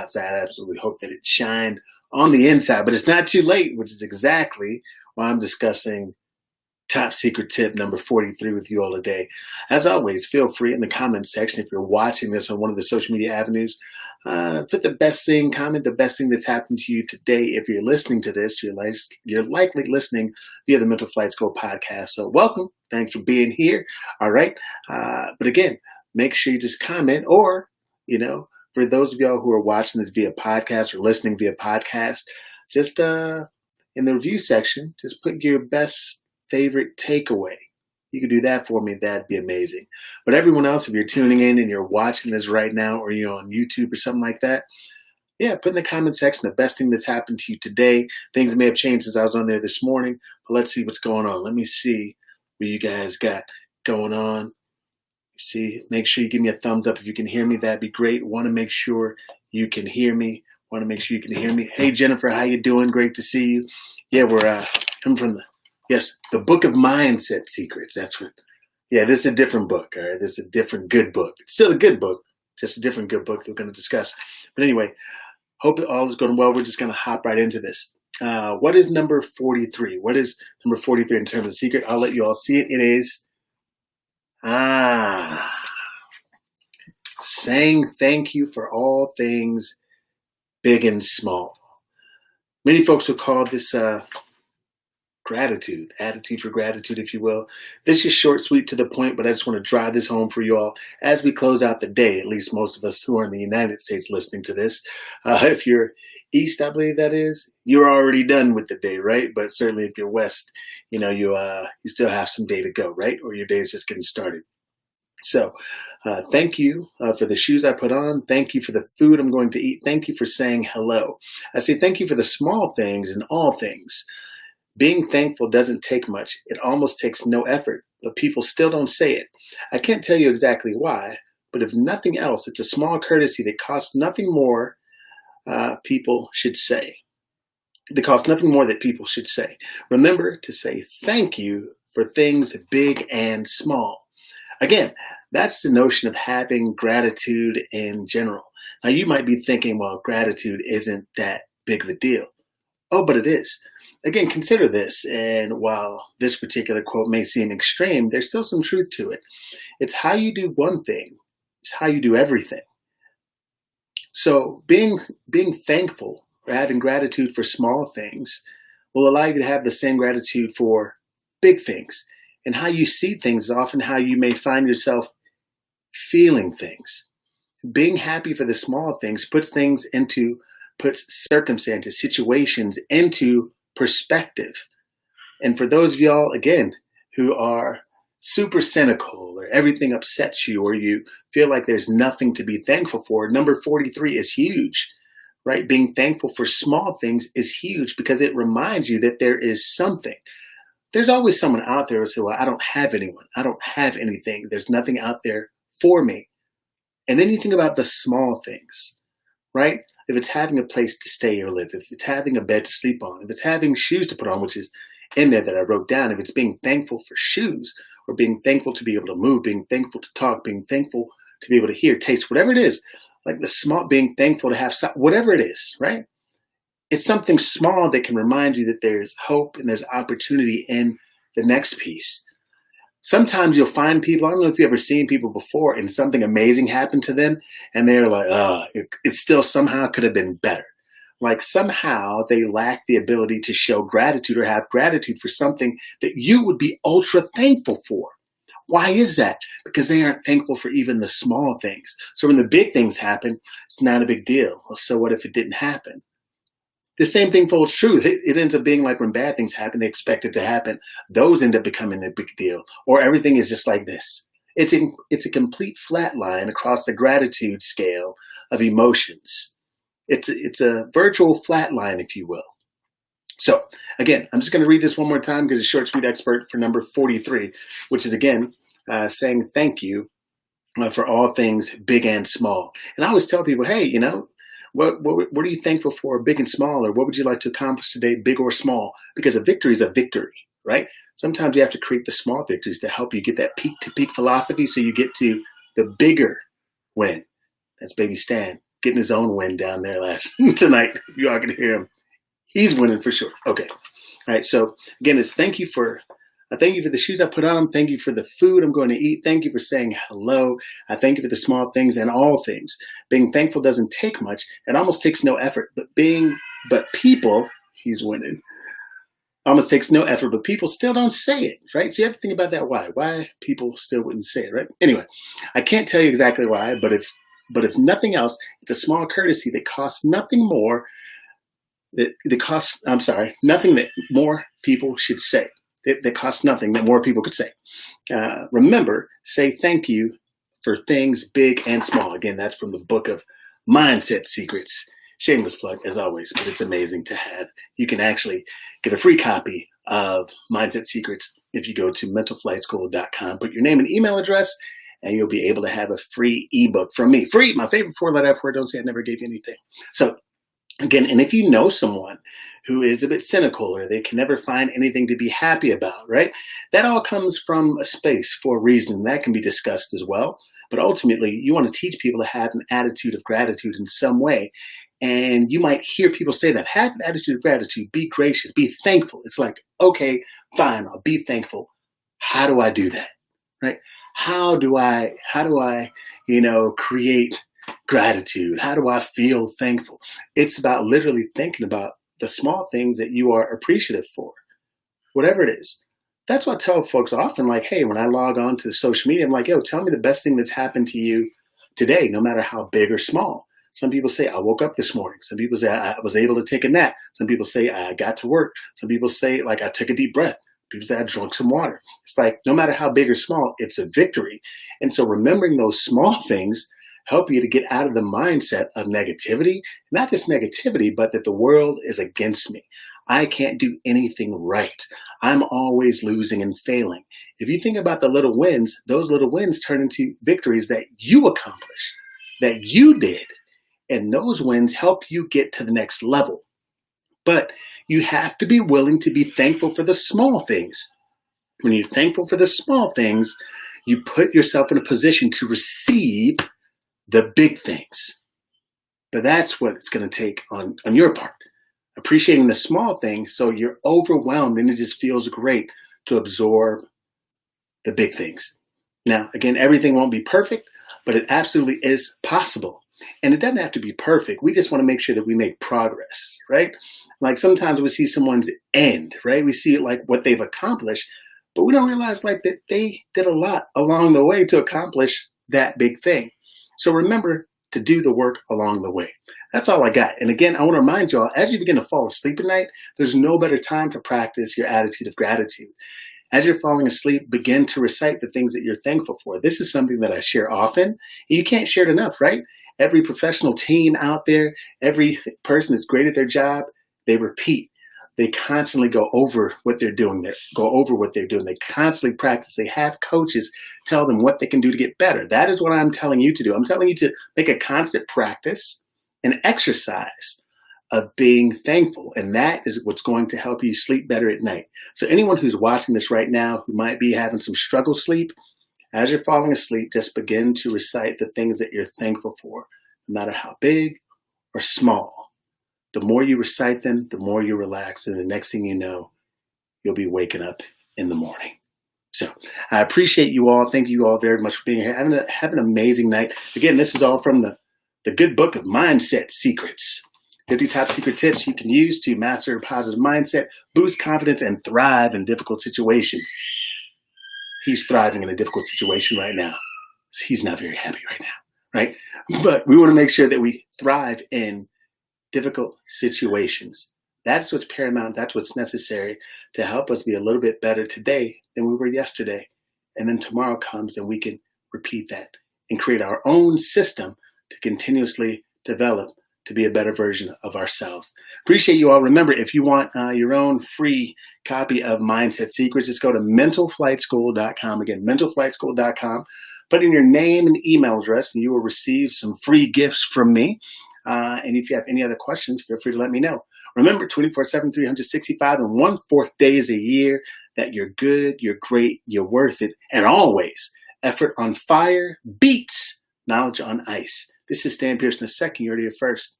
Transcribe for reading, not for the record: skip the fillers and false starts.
outside. I absolutely hope that it shined on the inside, but it's not too late, which is exactly why I'm discussing top secret tip number 43 with you all today. As always, feel free in the comments section, if you're watching this on one of the social media avenues, put the best thing, comment the best thing that's happened to you today. If you're listening to this, you're likely listening via the Mental Flight School podcast. So welcome. Thanks for being here. All right. But again, make sure you just comment, or, for those of y'all who are watching this via podcast or listening via podcast, just in the review section, just put your best favorite takeaway. You can do that for me. That'd be amazing. But everyone else, if you're tuning in and you're watching this right now, or you're on YouTube or something like that, put in the comment section the best thing that's happened to you today. Things may have changed since I was on there this morning, but let's see what's going on. Let me see what you guys got going on. See, make sure you give me a thumbs up if you can hear me. That'd be great. Want to make sure you can hear me. Hey, Jennifer, how you doing? Great to see you. Yeah, we're coming from the Book of Mindset Secrets. That's what. Yeah, this is a different book. All right, this is a different good book. It's still a good book, just a different good book that we're going to discuss. But anyway, hope that all is going well. We're just going to hop right into this. What is number 43? What is number 43 in terms of secret? I'll let you all see it. It is saying thank you for all things big and small. Many folks will call this gratitude, attitude for gratitude, if you will. This is short, sweet, to the point, but I just want to drive this home for you all as we close out the day, at least most of us who are in the United States listening to this. If you're East, I believe that is, you're already done with the day, right? But certainly if you're West, you still have some day to go, right? Or your day is just getting started. So thank you for the shoes I put on. Thank you for the food I'm going to eat. Thank you for saying hello. I say thank you for the small things and all things. Being thankful doesn't take much. It almost takes no effort, but people still don't say it. I can't tell you exactly why, but if nothing else, it's a small courtesy that costs nothing more people should say. It costs nothing more that people should say. Remember to say thank you for things big and small. Again, that's the notion of having gratitude in general. Now, you might be thinking, well, gratitude isn't that big of a deal. Oh, but it is. Again, consider this, and while this particular quote may seem extreme, there's still some truth to it. It's how you do one thing, it's how you do everything. So being thankful or having gratitude for small things will allow you to have the same gratitude for big things. And how you see things is often how you may find yourself feeling things. Being happy for the small things puts circumstances, situations into perspective. And for those of y'all, again, who are super cynical, or everything upsets you, or you feel like there's nothing to be thankful for, number 43 is huge, right? Being thankful for small things is huge because it reminds you that there is something. There's always someone out there who says, well, I don't have anyone. I don't have anything. There's nothing out there for me. And then you think about the small things, right? If it's having a place to stay or live, if it's having a bed to sleep on, if it's having shoes to put on, which is in there that I wrote down, if it's being thankful for shoes, or being thankful to be able to move, being thankful to talk, being thankful to be able to hear, taste, whatever it is, like the small, being thankful to have, whatever it is, right? It's something small that can remind you that there's hope and there's opportunity in the next piece. Sometimes you'll find people, I don't know if you've ever seen people before, and something amazing happened to them, and they're like, it still somehow could have been better. Like somehow they lack the ability to show gratitude or have gratitude for something that you would be ultra thankful for. Why is that? Because they aren't thankful for even the small things. So when the big things happen, it's not a big deal. Well, so what if it didn't happen? The same thing holds true. It ends up being like when bad things happen, they expect it to happen. Those end up becoming the big deal. Or everything is just like this. It's a complete flat line across the gratitude scale of emotions. It's a virtual flat line, if you will. So again, I'm just going to read this one more time because it's short, sweet expert for number 43, which is again saying thank you for all things big and small. And I always tell people, hey, what are you thankful for, big and small, or what would you like to accomplish today, big or small? Because a victory is a victory, right? Sometimes you have to create the small victories to help you get that peak to peak philosophy so you get to the bigger win. That's baby Stan. getting his own win down there last tonight. If you all can hear him, he's winning for sure. Okay. All right. So again, it's thank you for the shoes I put on. Thank you for the food I'm going to eat. Thank you for saying hello. I thank you for the small things and all things. Being thankful doesn't take much. It almost takes no effort. But people, he's winning. Almost takes no effort, but people still don't say it, right? So you have to think about that. Why people still wouldn't say it, right? Anyway, I can't tell you exactly why, but if nothing else, it's a small courtesy that costs nothing more. Nothing that more people should say. That costs nothing that more people could say. Remember, say thank you for things big and small. Again, that's from the book of Mindset Secrets. Shameless plug, as always, but it's amazing to have. You can actually get a free copy of Mindset Secrets if you go to mentalflightschool.com. Put your name and email address, and you'll be able to have a free ebook from me. Free, my favorite four-letter F word. Don't say I never gave you anything. So, again, and if you know someone who is a bit cynical or they can never find anything to be happy about, right? That all comes from a space for a reason. That can be discussed as well. But ultimately, you want to teach people to have an attitude of gratitude in some way. And you might hear people say that, have an attitude of gratitude, be gracious, be thankful. It's like, okay, fine, I'll be thankful. How do I do that, right? How do I, create gratitude? How do I feel thankful? It's about literally thinking about the small things that you are appreciative for, whatever it is. That's what I tell folks often, like, hey, when I log on to social media, I'm like, yo, tell me the best thing that's happened to you today, no matter how big or small. Some people say, I woke up this morning. Some people say, I was able to take a nap. Some people say, I got to work. Some people say, like, I took a deep breath. People say, I drank some water. It's like, no matter how big or small, it's a victory. And so remembering those small things help you to get out of the mindset of negativity, not just negativity, but that the world is against me. I can't do anything right. I'm always losing and failing. If you think about the little wins, those little wins turn into victories that you accomplished, that you did. And those wins help you get to the next level. But you have to be willing to be thankful for the small things. When you're thankful for the small things, you put yourself in a position to receive the big things. But that's what it's going to take on your part. Appreciating the small things so you're overwhelmed and it just feels great to absorb the big things. Now, again, everything won't be perfect, but it absolutely is possible. And it doesn't have to be perfect. We just want to make sure that we make progress, right? Like sometimes we see someone's end, right? We see it like what they've accomplished, but we don't realize like that they did a lot along the way to accomplish that big thing. So remember to do the work along the way. That's all I got. And again, I want to remind you all, as you begin to fall asleep at night, there's no better time to practice your attitude of gratitude. As you're falling asleep, begin to recite the things that you're thankful for. This is something that I share often. And you can't share it enough, right? Every professional team out there, every person that's great at their job, they repeat. They constantly go over what they're doing. They constantly practice. They have coaches tell them what they can do to get better. That is what I'm telling you to do. I'm telling you to make a constant practice and exercise of being thankful. And that is what's going to help you sleep better at night. So anyone who's watching this right now who might be having some struggle sleep, as you're falling asleep, just begin to recite the things that you're thankful for, no matter how big or small. The more you recite them, the more you relax. And the next thing you know, you'll be waking up in the morning. So I appreciate you all. Thank you all very much for being here. Have an amazing night. Again, this is all from the good book of Mindset Secrets. 50 top secret tips you can use to master a positive mindset, boost confidence, and thrive in difficult situations. He's thriving in a difficult situation right now. He's not very happy right now, right? But we want to make sure that we thrive in difficult situations. That's what's paramount. That's what's necessary to help us be a little bit better today than we were yesterday. And then tomorrow comes and we can repeat that and create our own system to continuously develop to be a better version of ourselves. Appreciate you all. Remember, if you want your own free copy of Mindset Secrets, just go to mentalflightschool.com. Again, mentalflightschool.com. Put in your name and email address, and you will receive some free gifts from me. And if you have any other questions, feel free to let me know. Remember, 24/7, 365 and 1/4 days a year that you're good, you're great, you're worth it. And always, effort on fire beats knowledge on ice. This is Stan Pearson II. You're to your first.